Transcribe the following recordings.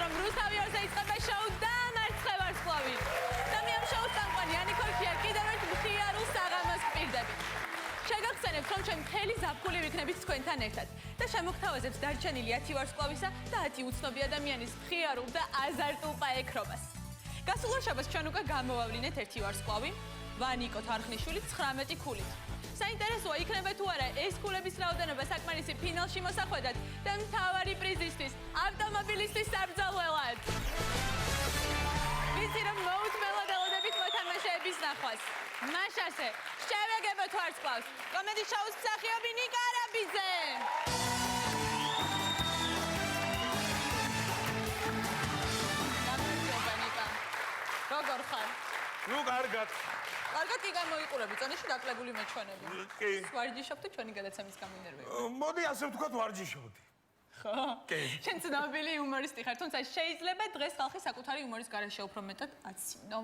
რომ რუსთავიორზე იწყება შოუ და მარცხე ვარსკვლავი. და მე ამ შოუს წამყვანი ანიკოლ ქია კიდევ ერთ მხიარულ საღამოს გპირდებით. შეგახსენებთ, რომ ჩვენ მთელი ზაფხული ვიქნებით თქვენთან ერთად და შემოგთავაზებთ დარჩენილი 10 ვარსკვლავისა და 10 უცნობი ადამიანის მხიარულ და აზარტულ პაექრობას. გასულ შაბათს ჩვენ უკვე გამოვავლინეთ 1 ვარსკვლავი, ვანიკო თარხნიშვილი 19 ქულით. საინტერესოა იქნება თუ არა ეს ქულების რაოდენობა საკმარისი ფინალში მოსახვედრად და მთავარი პრიზისთვის ავტომობილისტის საბრძოლველად. ვიცი რომ მოუთმელად ელოდებით მოთამაშეების ნახვას. მაშასე შევეგებოთ ვარსკვლავს კომედი შოუს მსახიობი ნიკა არაბიძე. გამარჯობა ნიკა. როგორ ხარ? ნუ კარგად. კარგად კი გამოიყურები, წონაში დაკლებული მეჩვენები. კი. ვარჯიშობ თუ ჩვენი გადაცემის გამინერვები. მოდი ასე ვთქვათ ვარჯიშობდი. ხო. კი. შენ ცნობილი იუმორისტი ხარ, თუმცა შეიძლება დღეს ხალხი საკუთარი იუმორის გარეშე უფრო მეტად აცინო.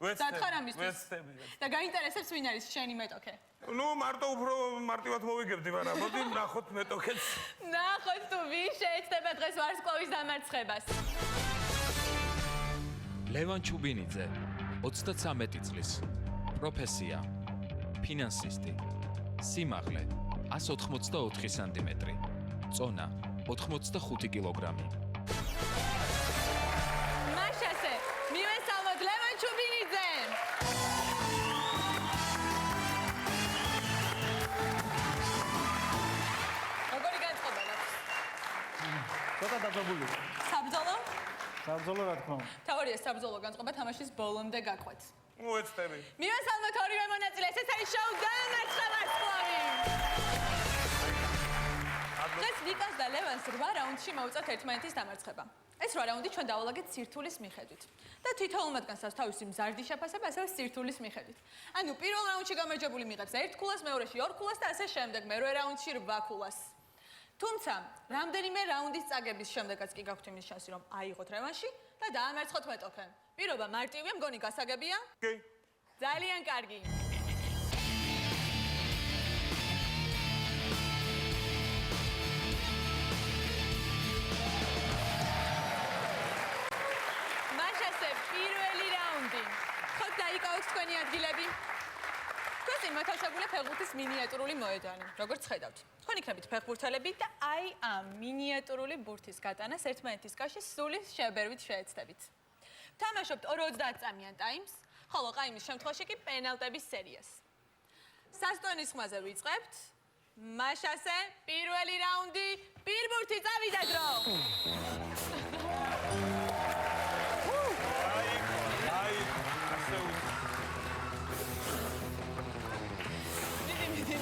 დათხარ ამისთვის. ვეცდები. და გაინტერესებს ვინ არის შენი მეტოქე? ნუ მარტო უფრო მარტივად მოვიგებდი, მაგრამ მოდი ვნახოთ მეტოქეს. ნახოთ თუ ვინ შეეცდება დღეს ვარსკვლავის დამარცხებას. ლევან ჩუბინიძე 33 წლის, პროფესია, ფინანსისტი, სიმაღლე 184 სანტიმეტრი, წონა 85 კილოგრამი. მაშასე, მივესალმოთ ლევან ჩუბინიძე! როგორი განწყობა გაქვს? ცოტა დაძაბული. საბრძოლო? საბრძოლო რა თქმა უნდა. თავარია საბრძოლო განწყობა თამაშის ბოლომდე გაყვეთ. ვეცდები. მივესალმოთ ორივე მონაწილეს, ეს არის შოუ დამარცხე ვარსკვლავი. დღეს ნიკას და ლევანს 8 რაუნდში მოუწევთ ერთმანეთის დამარცხება. ეს 8 რაუნდი ჩვენ დავალაგეთ სირთულის მიხედვით. და თითოეულ მათგანს აქვს თავისი მზარდი შეფასება, ასევე სირთულის მიხედვით. ანუ პირველ რაუნდში გამარჯვებული მიიღებს 1 ქულას, მეორეში 2 ქულას და ასე შემდეგ, მერვე რაუნდში 8 ქულას. თუმცა, რამდენიმე რაუნდის წაგების შემდეგაც კი გაქვთ იმის შანსი, რომ აიღოთ რევანში და დაამარცხოთ მეტოქე. პირობა მარტივია, მგონი გასაგებია? კი. ძალიან კარგი. მაშასე პირველი რაუნდი. ხო დაიკავოთ თქვენი ადგილები. თქვენ მოთავსებულია ფეხბურთის მინიატურული მოედანი. როგორც ხედავთ, თქვენ იქნებით ფეხბურთელები და აი ამ მინიატურული ბურთის გატანას ერთმანეთის კავშირში სულის შებერვით შეეცდებით. თამაშობთ 50 წამიან ტაიმს, ხოლო ყაიმის შემთხვევაში კი პენალტების სერიას. სასტონის ხმაზე ვიწყებთ. მაშასე პირველი რაუნდი, პირბურთი წავიდა დრო. აი, ასე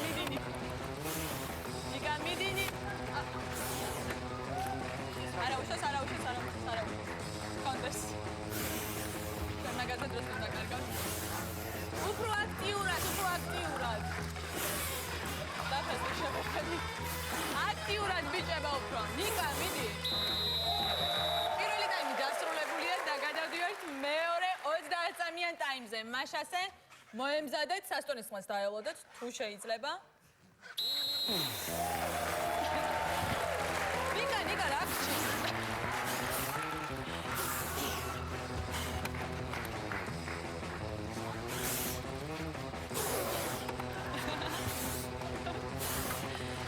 მიდინი. ნიკა მიდინი. არა უშოს. კონდეს. მაგაზე დროს უნდა კარგავთ. უფრო აქტიურად. დაფასე შევხედი. აქტიურად ბიჭება უფრო. ნიკა მიდი. პირველი ტაიმი დასრულებულია და გადავდივართ მეორე 30 წამიან ტაიმზე. მაშასე მოემზადეთ სასტონის ხმას დაელოდეთ თუ შეიძლება. ნიკა რა გჭირს?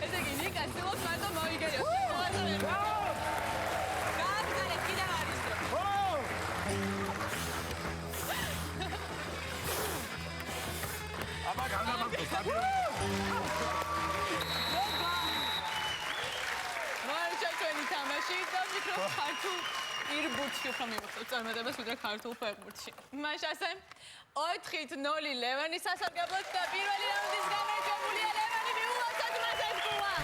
ესე იგი ნიკა სულოს მარტო მოიგერიოს. გააგზავნეთ კიდევ არის დრო. აბა გამაგდო საბი. მარჩა ჩვენი თამაში და ვიქნებ ქართულ პირბურთში უფრო მივხვდეთ წარმატებას ვიდრე ქართულ ფეხბურთში. მაშასე 4-0 ლევანის სასარგებლოდ და პირველი რაუნდის გამარჯვებულია ლევანი მიულოცოთ მას ეს ქულა.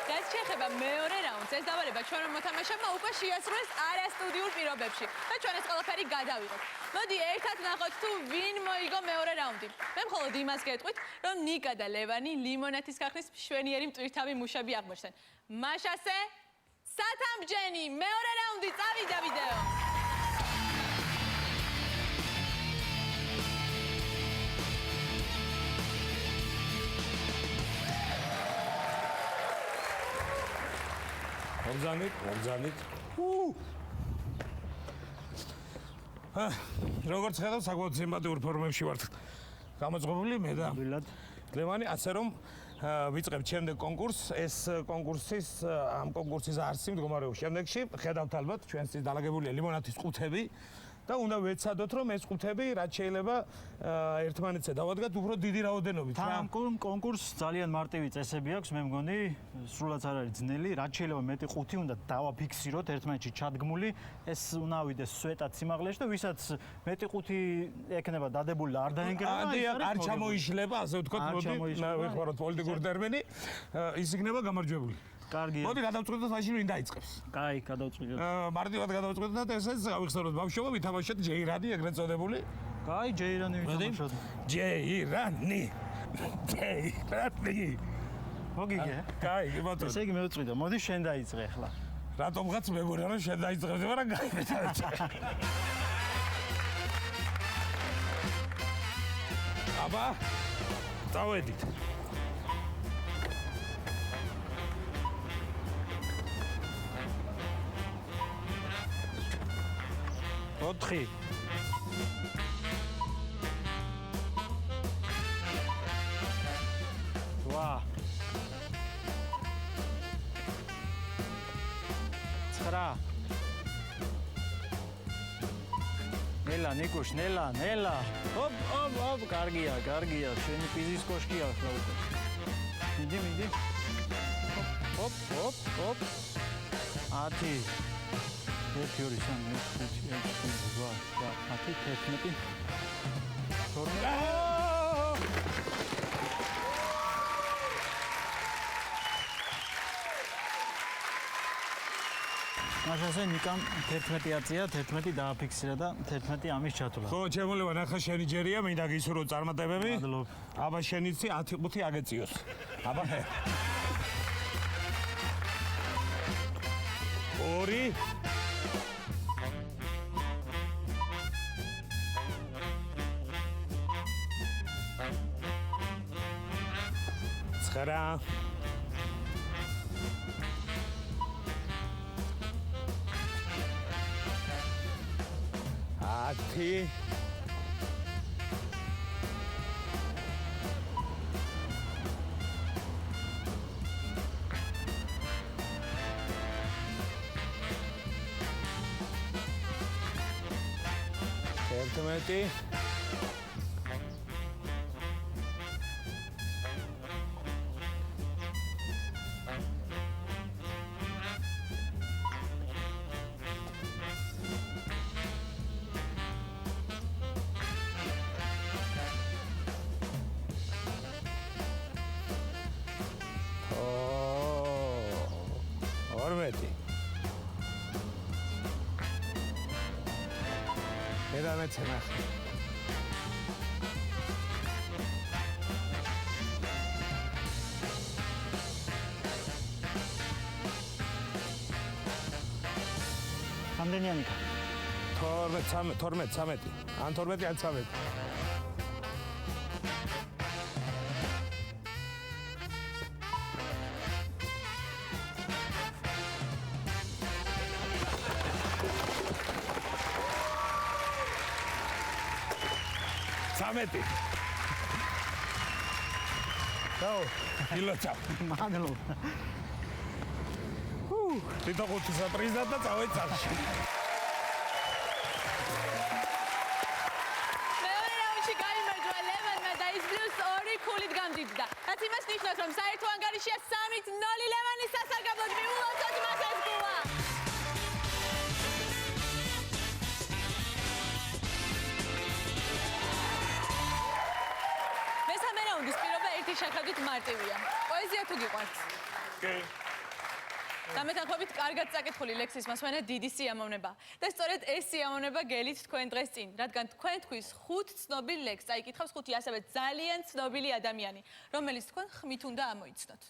რაც შეეხება მეორე რაუნდს, ეს დავალება ჩვენ რომ მოთამაშეებმა უკვე შეასრულეს არასტუდიურ პირობებში და ჩვენ ეს ყველაფერი გადავიღოთ. მოდი ერთად ნახოთ თუ ვინ მოიგო მეორე რაუნდი. მე მხოლოდ იმას გეტყვით, რომ ნიკა და ლევანი ლიმონათის ქახლის მშვენიერი მტვირთავი მუშები აღმოჩნდნენ. მაშასე სათამბჯენი მეორე რაუნდი წავიდა ვიდეო. მოგზანით. როგორც ხედავ, საკმაოდ სიმპათიურ ფორმებში ვართ გამოწყობილი მე და ლევანი, ასე რომ ვიწყებთ შემდეგ კონკურსს. ეს ამ კონკურსის არსი მდგომარეობს შემდეგში. ხედავთ ალბათ, ჩვენს წინ დალაგებულია ლიმონადის ყუთები და უნდა ვეცადოთ, რომ ეს ყუთები რაც შეიძლება ერთმანეთზე დავადგათ უფრო დიდი რაოდენობით. ამ კონკურსს ძალიან მარტივი წესები აქვს, მე მგონი, სრულად არ არის ძნელი, რაც შეიძლება მეტი ყუთი უნდა დავაფიქსიროთ ერთმანეთში ჩადგმული, ეს უნდა ავიდეს სვეტად სიმაღლეში და ვისაც მეტი ყუთი ექნება დადებული და არ დაენგრევა, არ ჩამოიშლება, ასე ვთქვათ, მოდი, ვიხმაროთ პოლიტიკური ტერმინი, ის იქნება გამარჯვებული. კარგია. მოდი გადავწყვეტოთ მაშინ ვინ დაიწყებს. კაი, გადავწყვეტოთ. მარტივად გადავწყვეტოთ და ესეც გავიხსენოთ ბავშვობა, ვითამაშოთ ჯეირანი, ეგრეთ წოდებული. კაი, ჯეირანი ვითამაშოთ. ჯეირანი. მოგიგე? კაი, ბატონო. ესე იგი მე ვწყვიტე. მოდი შენ დაიწყე ახლა. რატომღაც მეგონა რომ შენ დაიწყებდი, მაგრამ გაიგეთ. აბა, წავედით. ოთხი. ვა. 9. ნელა, ნიკუშ, ნელა. ოპ, კარგია, შენი ფიზის კოშკია ახლა უკვე. მიდი. ოპ. 10. 1 2 3 მაშასე ნიკამ 11-ია, 11 დააფიქსირა და 11 ამის ჩათვლა. ხო, ჩემოლებო, ნახა შენი ჯერია, მინდა გისურვო წარმატებები. მადლობ. აბა შენიცი 10 აგეციოს. აბა 2 9 10 11 მეცე ნახე. რამდენია ნიკა? 12 13. ან 12 ან 13. სამეტი. დაო, ილოცა. მადლობ. თვითონ 5 საპრიზად და წავედი წარში. მეორე რაუნდში გაიმარჯვა ლევანმა და ის ბლუს 2 ქულით გამდიდდა. რაც იმას ნიშნავს, რომ საერთო ანგარიშია 3-0 ლევანის სასარგებლოდ მიულოცოთ მას ეს გულა. შეხედვით მარტივია. პოეზია თუ გიყვართ? კი. დამეთანხმებით კარგად წაკითხული ლექსის მასვენა დიდი სიამოვნება. და სწორედ ეს სიამოვნება გელით თქვენ დღეს წინ, რადგან თქვენ თქვის 5 ცნობილ ლექსს წაიკითხავს 5 ასევე ძალიან ცნობილი ადამიანი, რომელიც თქვენ ხმით უნდა ამოიცნოთ.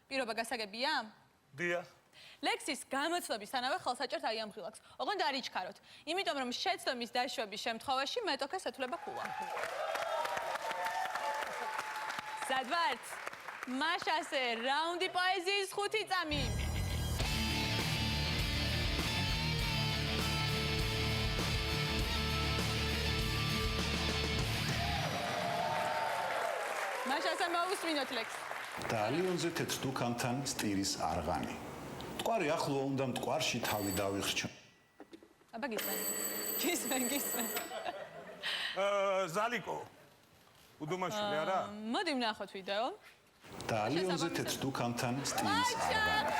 პირობა გასაგებია? დიახ. ლექსის გამოცნობისთანავე ხელსაჭერთ აი ამ ღილაკს. ოღონდ არ იჩქაროთ, იმიტომ რომ შეცდომის დაშვების შემთხვევაში მეტოქეს ეთვლება ქულა. სად ვართ? მაშასე რაუნდი პოეზიის 5 წამი. მაშასა მოვუსმინოთ ლექსი. დალიონზე თეთრ დუქანთან სტირის არღანი. მტკვარი ახლოა უნდა მტკვარში თავი დავიხრჩო. აბა გისმენ. ზალიკო. უდუმაშვილი არა? მოდი ვნახოთ ვიდეო. დალიონზე თეთრ დუქანთან სტირის არღანი.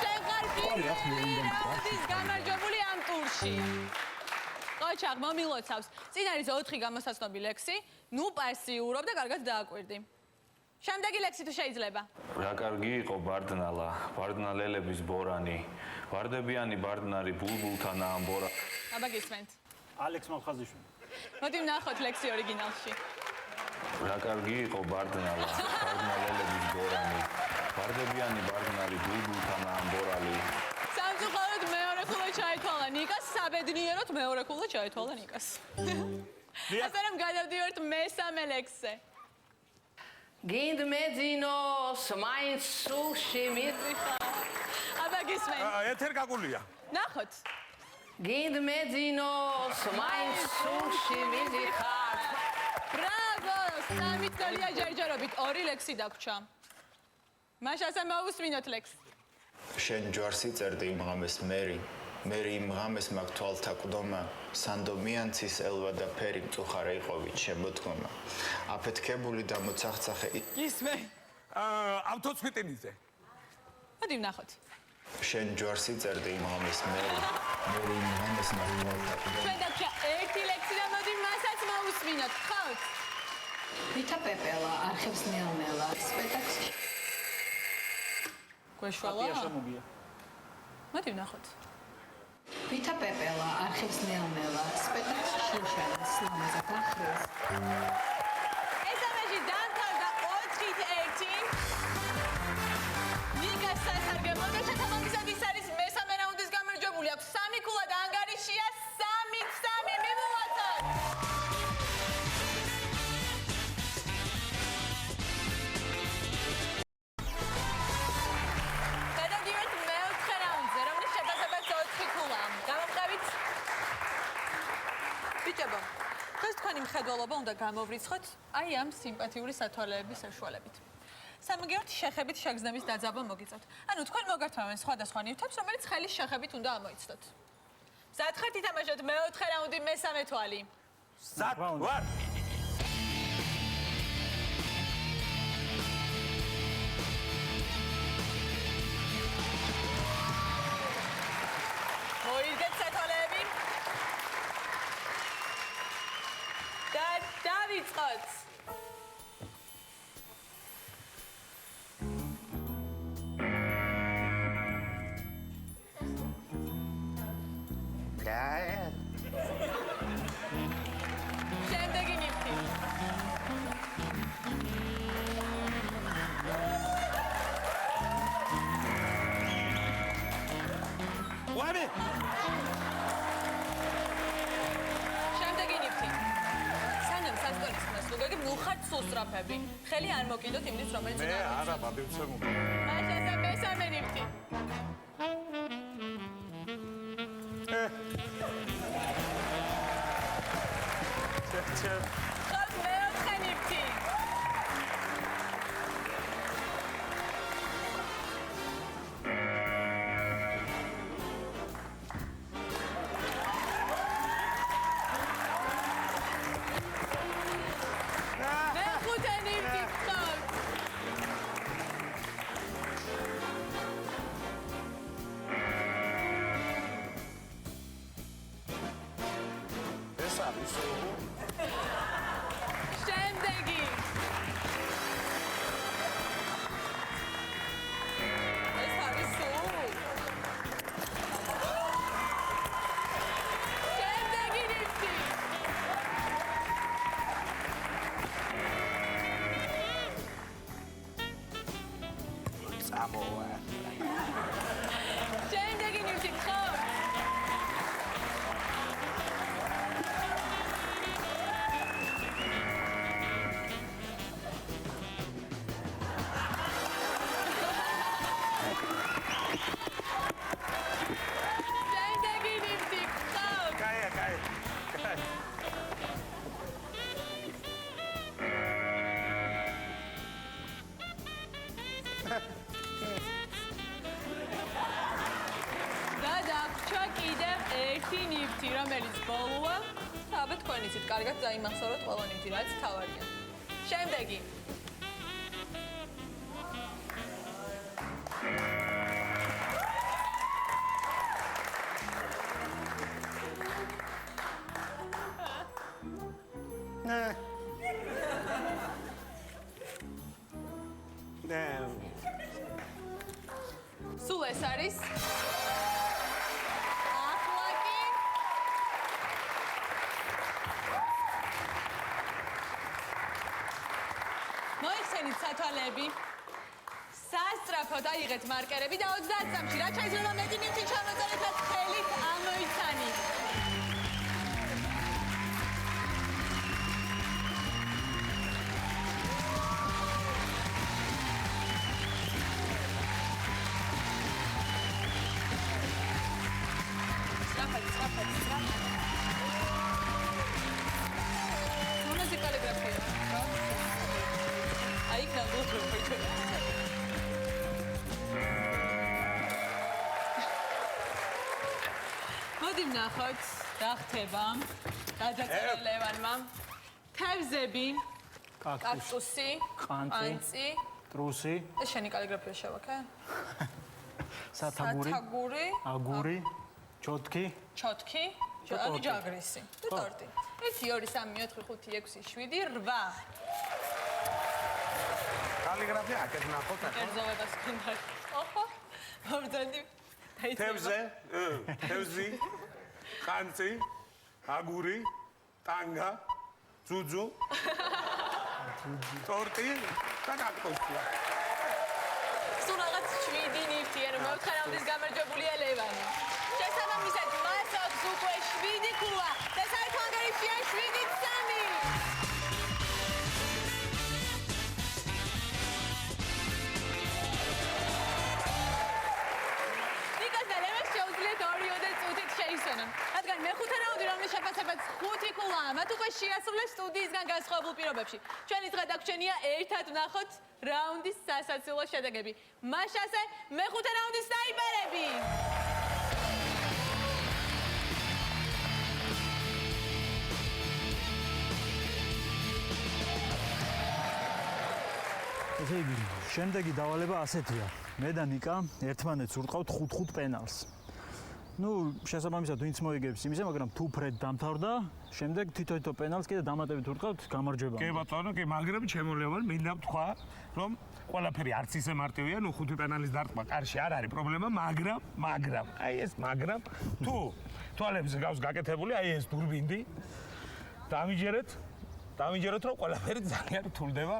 მტკვარი ახლოა უნდა მტკვარში გამარჯვებული ამ ტურში. ყოჩაღ მომილოცავს. წინ არის 4 გამოსაცნობი ლექსი. ნუ პასიურობ და კარგად დააკვირდი. შემდეგი ლექსი თუ შეიძლება. რა კარგი იყო ბარდნალა, ბარდნალელების ბორანი, ვარდებიანი ბარდნარი ბულბულთან ამბორა. აბა გისმენთ. ალექს მალხაზიშვილი. მოდი ვნახოთ ლექსი ორიგინალში. რა კარგი იყო ბარდნალა, ბარდნალელების ბორანი, ვარდებიანი ბარდნარი ბულბულთან ამბორალი. სამწუხაროდ მეორე ქულა ჩაითვალა ნიკას, საბედნიეროდ მეორე ქულა ჩაითვალა ნიკას. ასე რომ გადავდივართ მესამე ლექსზე. გინდ მეძინოს მაინც სულში მიწიხარ. აბა გისმენთ. ეთერ გაგულია. ნახოთ. გინდ მეძინოს მაინც სულში მიწიხარ. ბრავო! 3 წელია ჯერჯერობით 2 ლექსი დაგვრჩა. მაშასა მოვუსმინოთ ლექსი. შენ ჯვარს იწერდი იმ ღამეს მერი იმ ღამეს მაგ თვალთა ყდომა სანდო მიანცის ელვა და ფერი მწუხარე იყოვით შემოდგომა აფეთქებული და მოცახცახე გისმენ. ავტოცვიტინიზე. მოდი ვნახოთ. შენ ჯვარს იწერდი იმ ღამეს მერი იმ ღამეს მაგ თვალთა ყდომა ჩვენ დაგვრჩა 1 ლექსი და მოდი მასაც მოვუსმინოთ. ხავთ? ვითა პეპელა არხებს ნელ-ნელა სპექტაკლში. გვეშვალა? შემოგია. მოდი ვნახოთ. ვითა პეპელა არხებს ნელ-ნელა სპექტაკლში შუშანის ლამაზად ახრეს. ესამეში დამთავრდა 4-1. ნიკას სასარგებლო და შეთანხმებისად ის არის მესამე რაუნდის გამარჯვებული. აქვს 3 ქულა და ანგარიშია 3-3 მიმოვაწყოთ. გადავდივართ მეოთხე რაუნდზე, რომლის შეფასებაც 4 ქულაა. გამომყევით? ბიჭებო, დღეს თქვენი მხედველობა უნდა გამოვრიცხოთ აი ამ სიმპათიური სათვალეების საშუალებით. სამგეორთ შეხებით შეგრძნების დაძაბვა მოგიწევთ. ანუ თქვენ მოგართმევენ სხვადასხვა ნივთებს, რომელიც ხელის შეხებით უნდა ამოიცნოთ. მზად ხართ ითამაშოთ მეოთხე რაუნდი მესამე თვალი. სად ვარ? მოიგეთ სათვალეები. და დავიწყოთ. შემდეგი ნივთი. ვარი? შემდეგი ნივთი. სანამ სასტოლის ხმას ლუგები ნუხართ სუსტრაფები. ხელი არ მოკიდოთ იმის რომელიც მე უნდა არა ბადივცემო. მაშასა მესამე ნივთი. ხოთ მეოთხე ნივთი. მეხუთე ნივთი ხოთ. ეს არის შემდეგი. ეს არის სულ. შემდეგი ნივთი. წამოვა. შემდეგი ნივთი ხოთ. შემდეგი ნივთი ხოთ. კაი. და დაგვრჩა კიდევ ერთი ნივთი, რომელიც ბოლოა. აბა თქვენ იცით, კარგად დაიმახსოვროთ ყველა ნივთი, რაც თავარია. შემდეგი. სულ ეს არის ახლა კი მოიხსენით სათვალეები სასწრაფოდ აიღეთ მარკერები და 30 წამში რაც შეიძლება მეტი ნივთი ჩამოწერეთ და ხელით ამოიცანით მოდი ვნახოთ რა ხდება გადაწერა ლევანმა თევზები კაქტუსი ყანწი ტრუსი ეს შენი კალიგრაფია შევაქე სათაგური აგური ჩოთქი ანუ ჯაგრისი და ტორტი 1 2 3 4 5 6 7 8 კალიგრაფია აქეთ ნახოთ ახლა კერძოვებას ქონდა ოჰო მომდენი თევზი ყანწი აგური ტანგა ძუძუ ტორტი და კაქტუსი სულ რაღაც 7 ნივთია რომ მოხარავდეს გამარჯვებულია ლევანი შესაბამისად მას აქვს უკვე 7 ქულა და საერთოდ 7-3 რადგან მეხუთე რაუნდი რომლის შეფასებაც 5 ქულაა, მათ უკვე შეასრულეს სტუდიისგან განსხვავებულ პირობებში. ჩვენი დღე დაგვრჩენია ერთად ვნახოთ რაუნდის სასაცილო შედეგები. მაშასე მეხუთე რაუნდის სნაიპერები. ესე იგი, შემდეგი დავალება ასეთია. მე და ნიკა ერთმანეთს ურტყავთ 5-5 პენალს. ну, შესაბამისად ვინც მოიგებს იმისე, მაგრამ თუ ფრედ დამთავრდა, შემდეგ თითო პენალს კიდე დამატებით ურტყავთ გამარჯვება. კი ბატონო, კი, მაგრამ ჩემოლევან მინდა ვთქვა, რომ ყველაფერი არც ისე მარტივია, ну, 5 პენალის დარტყმა კარში არ არის პრობლემა, მაგრამ, აი ეს მაგრამ, თუ თვალებს გავს გაკეთებული, აი ეს დურბინდი, დამიჯერეთ, რომ ყველაფერი ძალიან რთულდება,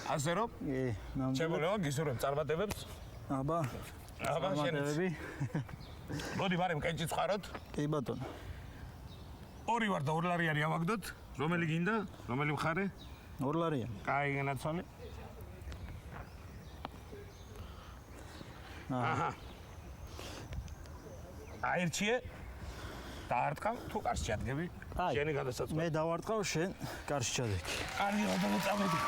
ასე რომ, ჩემოლევან გისურვებ წარმატებებს. აბა, წარმატებები. მოდი ბარემ კენჭი ცხაროთ. კი ბატონო. 2 ვარ და 2 ლარიანი ავაგდოთ. რომელი გინდა? რომელი მხარე? 2 ლარიანი. კაი, განაცვალე. აჰა. აირჩიე. დაარტყავ, თუ კარში ჩადგები. შენი გადასაწყვეტი. მე დავარტყავ, შენ კარში ჩადექი. კარგი, ბატონო, წამოდი.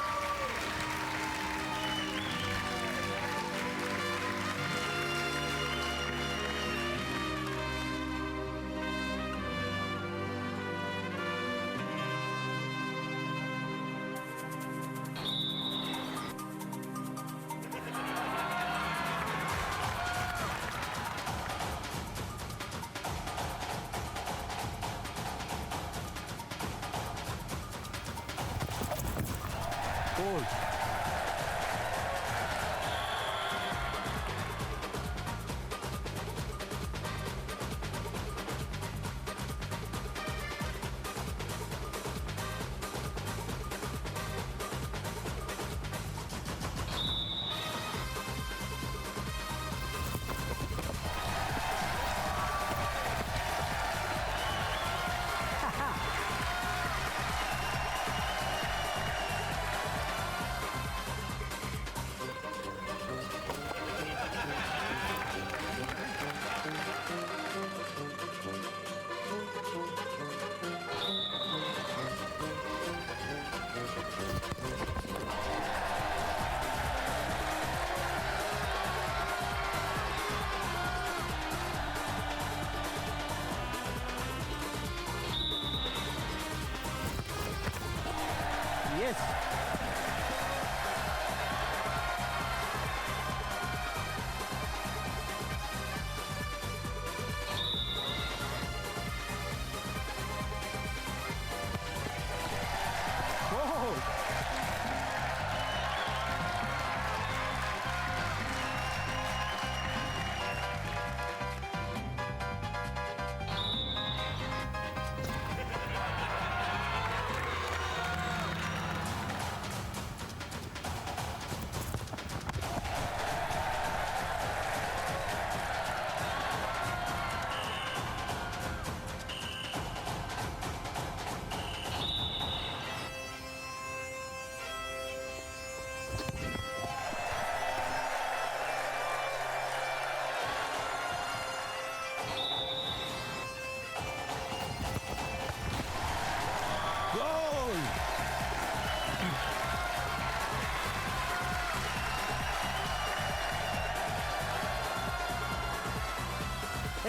გოლ.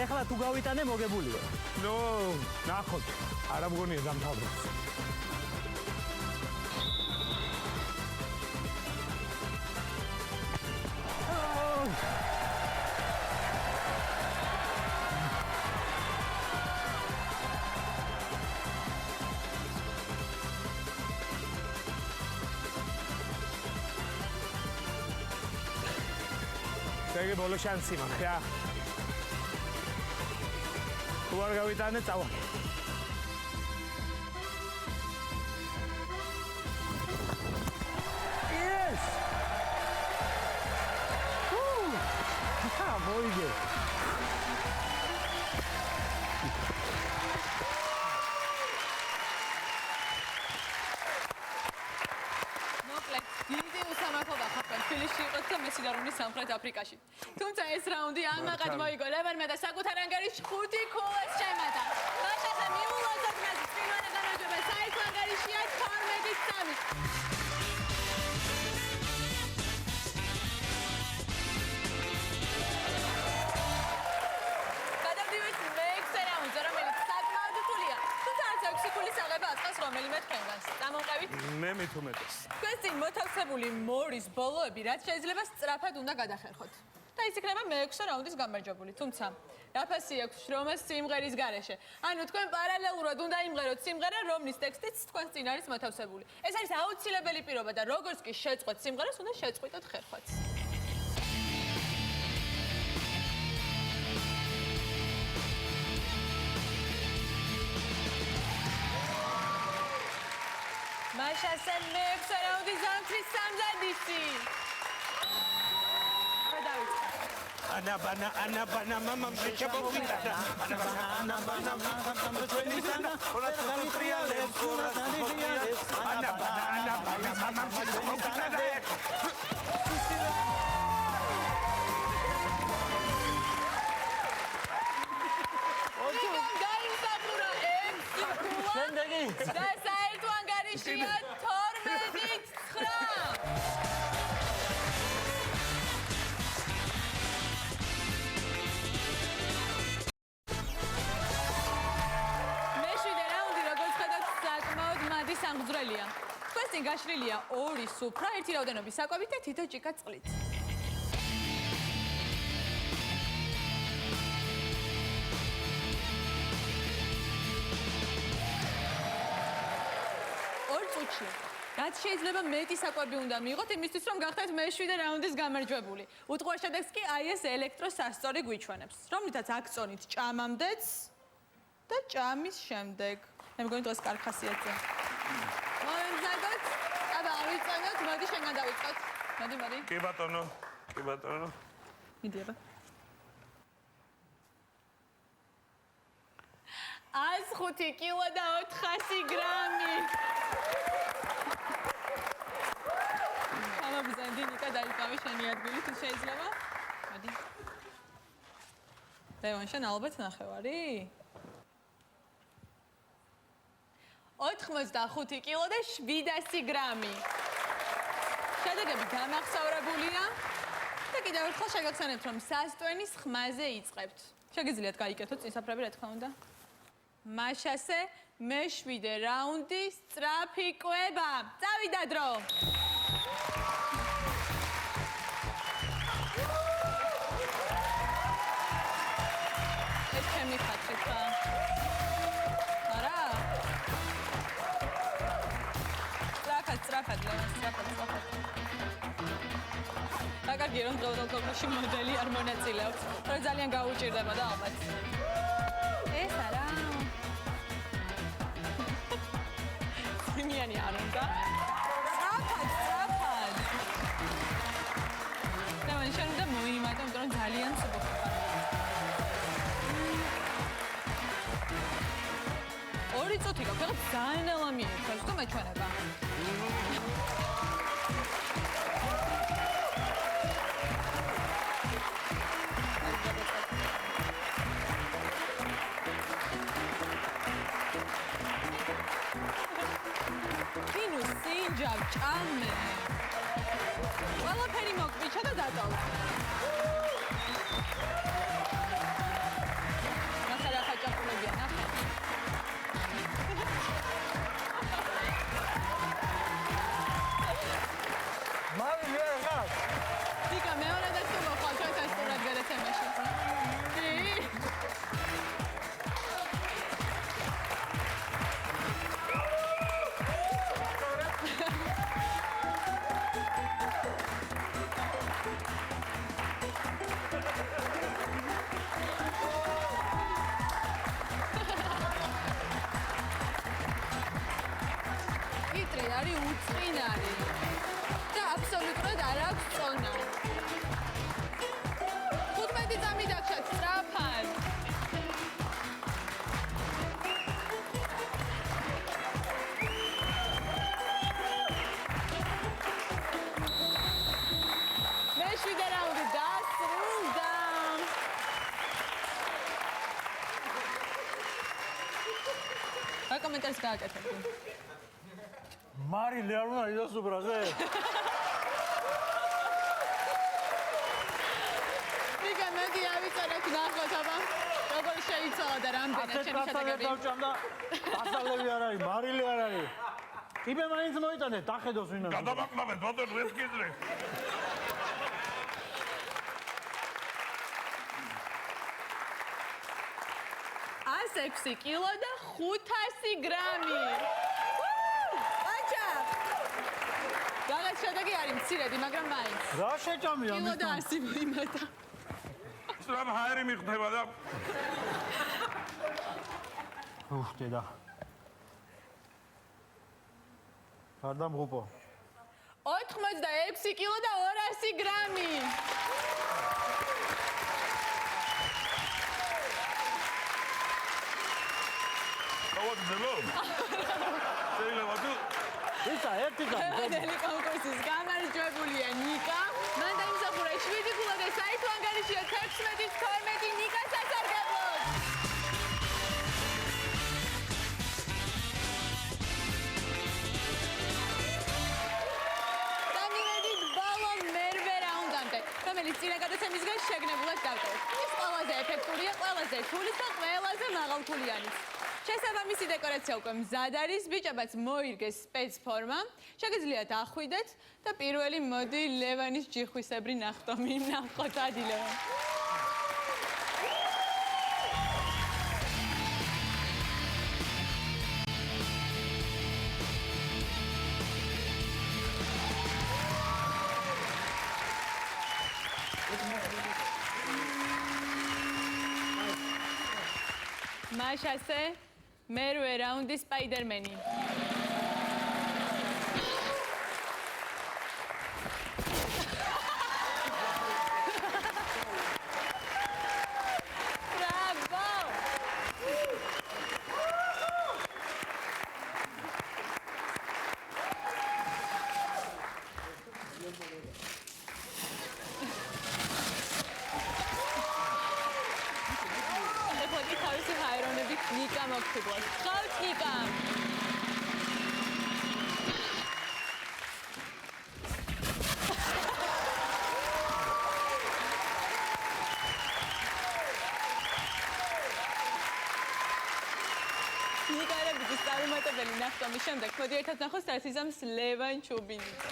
ეხლა თუ გავიტანე მოგებულია. ნო, ნახოთ. არა მგონია დამთავრდეს. ეგ ბოლო შანსი მაქვს რა. თუ არ გავიტანე წავალ. Yes! მოიგე. მოკლედ, დიდი უსამართლობა ხართ თბილისში იყოთ და მესი დარუნი სამხრეთ აფრიკაში. თუმცა ეს რაუნდი ამაყად მოიგო ლევერმა და საკუთარ ანგარიშში 5 ქულას შემატა. მაშასე მიულოდოთ მას პირველი განაჯობა საერთო ანგარიშია 12-3. გადავდივართ მეექვსე რაუნდზე, რომელიც საკმაოდ რთულია. თუმცა არც 6 ქულის აღება აწყავს რომელიმე თქვენგანს. წამოვყევით? მე მით უმეტეს. თქვენ წინ მოთავსებული მორის ბოლოები რაც შეიძლება სწრაფად უნდა გადახერხოთ. და ის იქნება მეექვსე რაუნდის გამარჯვებული. თუმცა რაფასი აქვს შრომას სიმღერის გარეშე. ანუ თქვენ პარალელურად უნდა იმღეროთ სიმღერა, რომლის ტექსტიც თქვენ წინ არის მოთავსებული. ეს არის აუცილებელი პირობა და როგორც კი შეწყვეტ სიმღერას, უნდა შეწყვიტოთ ხერხვაც. მაშასე მეექვსე რაუნდის ზამთრის სამზადისი. ანა ბანა мама შეჭაბოვიდა ანა ბანა მama ჩვენი სანა ყველა ტრიალებს ყველა ტრიალებს ანა ბანა mama შეჭაბოვიდა და საერთო ანგარიშია 12-9. სამგზვრელია. თქვენ წინ გაშლილია 2 სუფრა, 1 რაოდენობის საკვებით და თითო ჭიქა წყლით. ორ წუთში. რაც შეიძლება მეტი საკვები უნდა მიიღოთ იმისთვის, რომ გახდეთ მე-7 რაუნდის გამარჯვებული. უტყუარ შედეგს კი აი ეს ელექტროსასწორი გვიჩვენებს, რომლითაც აქცონით ჭამამდეც და ჭამის შემდეგ. მე მგონი დღეს კარგ ხასიათზე. მომემზადოთ, აბა ავიწყოთ, მოდი შენგან დავიწყოთ. მოდი. კი ბატონო. მიდი აბა. 105 კილო და 400 გრამი. ამაბზანდი ნიკა დაიკავე შენი ადგილი თუ შეიძლება. მოდი. ლევან შენ ალბათ ნახევარი? 85 კილო და 700 გრამი. შედეგები დამახსოვრებულია და კიდევ ერთხელ შეგახსენებთ, რომ სასტვენის ხმაზე იწყებთ. შეგიძლიათ გაიკეთოთ წინსაფრები, რა თქმა უნდა. მაშასე მე-7 რაუნდის სწრაფი კვება. წავიდა დრო. ეს ჩემი ხატი ხა. არა? სწრაფად. კარგი რომ დღევანდელობაში მოდელი არ მონაწილეობს. თორე ძალიან გაუჭირდებოდა ალბათ. ეს არა. იმიანი არ უნდა. სწრაფად. და მან შენ უნდა მოიმატო, იმიტომ რომ ძალიან სუბოქი ხარ. 2 წუთი გაქვს, ძალიან ნელა მიიღეს, თუ მეჩვენება. სინჯავ ჭამე. ყველაფერი მოგვიჩა და დატოვა. ნიკა მეორე და თუ მოხვალ ჩვენთან სტუმრად გადაცემაში. კიტრი არის უწყინარი და აბსოლუტურად არ აქვს წონა. 15 წამი დაგშათ სწრაფად. მეშვიდე რაუნდი დასრულდა. რა კომენტარს გააკეთებდი? მარი ლეარუნა იდოს უბრაზე. ნიკა მედი ავიწერეთ ნახოთ აბა როგორ შეიცვალა და რამდენად ჩემი შედეგები. დავჭამდა. ასალები არ არის, მარილი არ არის. იბე მაინც მოიტანეთ, დახედოს ვინმე. გადავაყნავეთ ბატონო ეს კიდრე. 6 კილო და 500 გრამი. აჩა! რაღაც შედეგი არის მცირედი, მაგრამ მაინც. რა შეჭამია კილო და 100 მოიმატა. სწრაფ ჰაერი მიხდება და დედა. გარდამღუპო. 86 კილო და 200 გრამი. შეიძლება თუ ისა ერთი დღევანდელი კონკურსის გამარჯვებულია ნიკა. მან დაიმსახურა 7 ქულა და საით ანგარიშია 16-12 ნიკა სასარგებლოდ. დამიმედით ბალო მერვე რაუნდამდე, რომელიც წინა გადაცემისგან შეგნებულად დავტოვეთ. ის ყველაზე ეფექტურია, ყველაზე რთული და ყველაზე მაღალქულიანი. შესაბამისი დეკორაცია უკვე მზად არის, ბიჭებაც მოირგეს სპეცფორმა. შეგიძლიათ ახვიდეთ და პირველი მოდი ლევანის ჯიხვისებრი ნახტომი ნახოთ ადი ლევან. მაშასე მერვე რაუნდი სპაიდერმენი. ნიკა მოგხიბლოთ. ხავთ ნიკა. ნიკარების წარუმატებელი ნახტომის შემდეგ მოდი ერთად ნახოთ რაც იზამს ლევან ჩუბინიძე.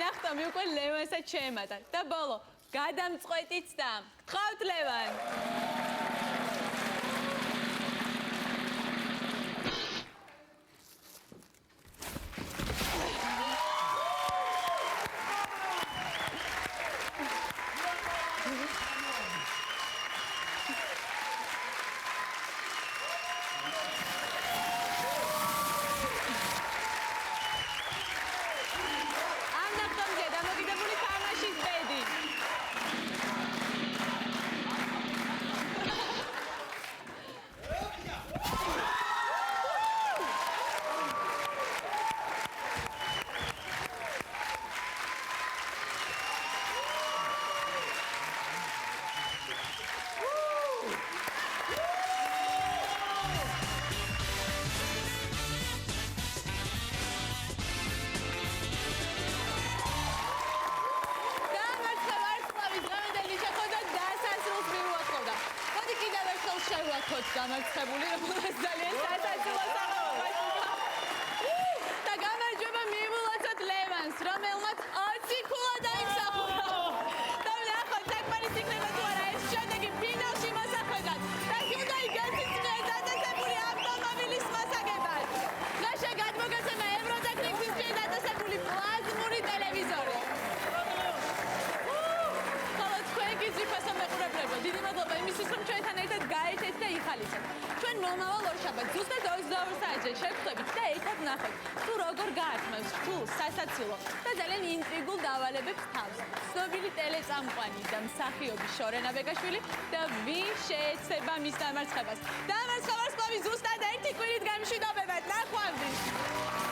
ნახტომი უკვე ლევანსაც შეემატა და ბოლო გადამწყვეტიც და გყავთ ლევან. დამარცხებული, რომელსაც ძალიან სასაცილო სახელმწიფო. და გამარჯვება მიულოცოთ ლევანს, რომელმაც 20 ქულა დაიმსახურა. და ნახოთ, საკმარის იქნება თუ არა ეს შედეგი ფინალში მოსახვედრად. და Hyundai გასიწვია დაწესებული ავტომობილის მოსაგებად. დღეშე გადმოგეცემა ევროტექნიკის მიერ დაწესებული პლაზმური ტელევიზორი. ძიფასო მეყურებლებო, დიდი მადლობა იმისთვის, რომ ჩვენთან ერთად გაერთეთ და იხალისეთ. ჩვენ მომავალ ორშაბათს ზუსტად 22 საათზე შევხვდებით და ერთად ვნახოთ, თუ როგორ გაართმევს რთულ, სასაცილო და ძალიან ინტრიგულ დავალებებს თავს. ცნობილი ტელეწამყვანი და მსახიობი შორენა ბეკაშვილი და ვინ შეეცება მის დამარცხებას. დამარცხება ვარსკვლავი ზუსტად ერთი კვირით გამშვიდობებად. ნახვამდის!